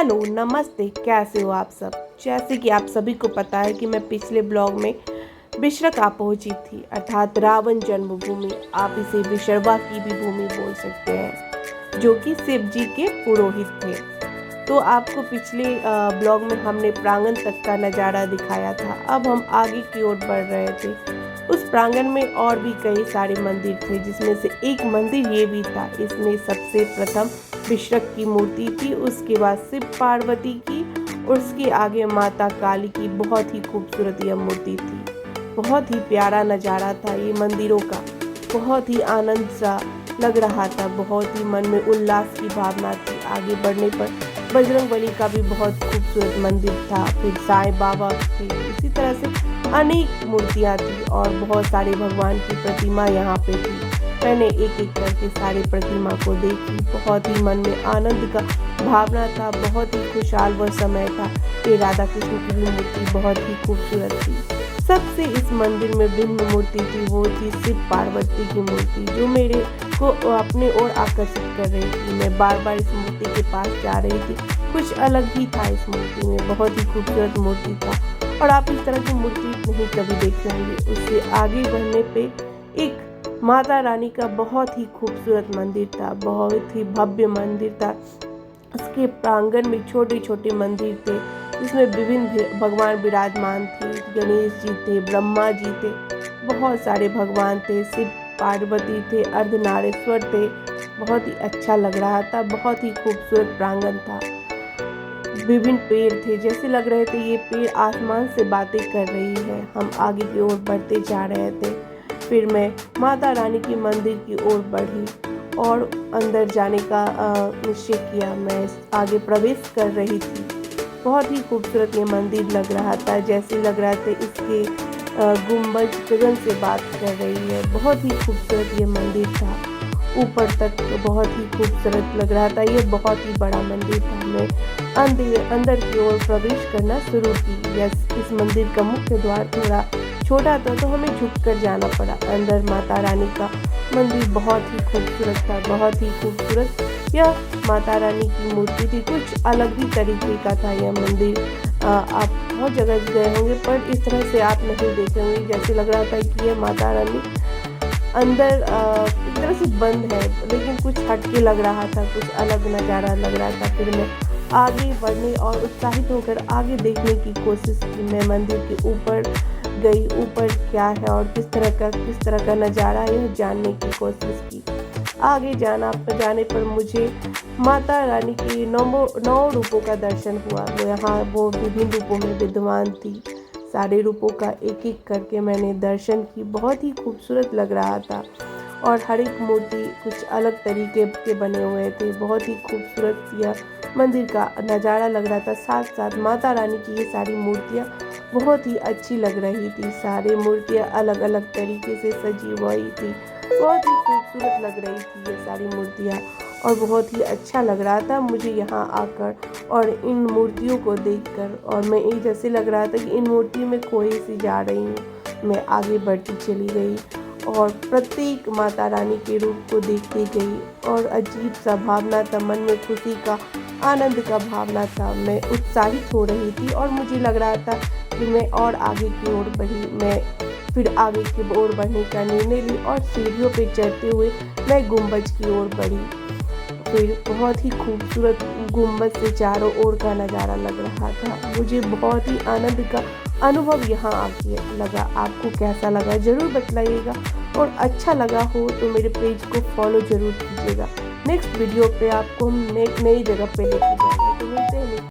Hello नमस्ते, कैसे हो आप सब। जैसे कि आप सभी को पता है कि मैं पिछले ब्लॉग में विश्रका पहुंची थी, अर्थात रावण जन्मभूमि। आप इसे विशर्वा की भी भूमि बोल सकते हैं, जो कि शिव जी के पुरोहित थे। तो आपको पिछले ब्लॉग में हमने प्रांगण तक का नज़ारा दिखाया था। अब हम आगे की ओर बढ़ रहे थे। उस प्रांगण में और भी कई सारे मंदिर थे, जिसमें से एक मंदिर ये भी था। इसमें सबसे प्रथम विश्रक की मूर्ति थी, उसके बाद शिव पार्वती की, और उसके आगे माता काली की बहुत ही खूबसूरत यह मूर्ति थी। बहुत ही प्यारा नज़ारा था ये मंदिरों का, बहुत ही आनंद सा लग रहा था, बहुत ही मन में उल्लास की भावना थी। आगे बढ़ने पर बजरंगबली का भी बहुत खूबसूरत मंदिर था, फिर साईं बाबा थे, इसी तरह से अनेक मूर्तियाँ थी और बहुत सारे भगवान की प्रतिमा यहाँ पे थी। मैंने एक एक करके सारी प्रतिमा को देखी, बहुत ही मन में आनंद का भावना था, बहुत ही खुशहाल वह समय था। ये राधा कृष्ण की भी मूर्ति बहुत ही खूबसूरत थी। सबसे इस मंदिर में भिन्न मूर्ति थी, वो थी शिव पार्वती की मूर्ति, जो मेरे को अपने ओर आकर्षित कर रही थी। मैं बार बार इस मूर्ति के पास जा रही थी, कुछ अलग ही था इस मूर्ति में, बहुत ही खूबसूरत मूर्ति था। और आप इस तरह की मूर्ति नहीं कभी देखे होंगे। उससे आगे बढ़ने पे एक माता रानी का बहुत ही खूबसूरत मंदिर था, बहुत ही भव्य मंदिर था। उसके प्रांगण में छोटे छोटे मंदिर थे, जिसमें विभिन्न भगवान विराजमान थे। गणेश जी थे, ब्रह्मा जी थे, बहुत सारे भगवान थे, शिव पार्वती थे, अर्धनारेश्वर थे। बहुत ही अच्छा लग रहा था, बहुत ही खूबसूरत प्रांगण था। विभिन्न पेड़ थे, जैसे लग रहे थे ये पेड़ आसमान से बातें कर रही है। हम आगे की ओर बढ़ते जा रहे थे। फिर मैं माता रानी की मंदिर की ओर बढ़ी और अंदर जाने का निश्चय किया। मैं आगे प्रवेश कर रही थी। बहुत ही खूबसूरत ये मंदिर लग रहा था, जैसे लग रहा था इसके गुंबज गगन से बात कर रही है। बहुत ही खूबसूरत ये मंदिर था, ऊपर तक बहुत ही खूबसूरत लग रहा था। ये बहुत ही बड़ा मंदिर था। मैं अंदर की ओर प्रवेश करना शुरू की। इस मंदिर का मुख्य द्वार थोड़ा छोटा था, तो हमें झुककर जाना पड़ा। अंदर माता रानी का मंदिर बहुत ही खूबसूरत था, बहुत ही खूबसूरत यह माता रानी की मूर्ति थी। कुछ अलग ही तरीके का था यह मंदिर। आप बहुत जगह गए होंगे, पर इस तरह से आप नहीं देखे होंगे। जैसे लग रहा था कि यह माता रानी अंदर एक तरह से बंद है, लेकिन कुछ हटके लग रहा था, कुछ अलग नज़ारा लग रहा था। फिर मैं आगे बढ़ने और उत्साहित होकर आगे देखने की कोशिश की। मैं मंदिर के ऊपर गई, ऊपर क्या है और किस तरह का नज़ारा है, यह जानने की कोशिश की। आगे जाने पर मुझे माता रानी के नौ रूपों का दर्शन हुआ। वो विभिन्न रूपों में विद्यमान थी। सारे रूपों का एक एक करके मैंने दर्शन की। बहुत ही खूबसूरत लग रहा था और हर एक मूर्ति कुछ अलग तरीके के बने हुए थे। बहुत ही खूबसूरत यह मंदिर का नज़ारा लग रहा था। साथ साथ माता रानी की ये सारी मूर्तियाँ बहुत ही अच्छी लग रही थी। सारी मूर्तियाँ अलग अलग तरीके से सजी हुई थी, बहुत ही खूबसूरत लग रही थी ये सारी मूर्तियाँ, और बहुत ही अच्छा लग रहा था मुझे यहाँ आकर और इन मूर्तियों को देखकर। और मैं ये जैसे लग रहा था कि इन मूर्तियों में खोई सी जा रही हूँ। मैं आगे बढ़ती चली गई और प्रत्येक माता रानी के रूप को देखती गई, और अजीब सा भावना था, मन में खुशी का, आनंद का भावना था। मैं उत्साहित हो रही थी और मुझे लग रहा था कि मैं और आगे की ओर बढ़ी। मैं फिर आगे की ओर बढ़ने का निर्णय ली और सीढ़ियों पे चढ़ते हुए मैं गुंबज की ओर बढ़ी। फिर बहुत ही खूबसूरत गुंबद से चारों ओर का नज़ारा लग रहा था। मुझे बहुत ही आनंद का अनुभव यहाँ आके लगा। आपको कैसा लगा ज़रूर बतलाइएगा, और अच्छा लगा हो तो मेरे पेज को फॉलो ज़रूर कीजिएगा। नेक्स्ट वीडियो पे आपको हम नई जगह पे लेके जाएंगे।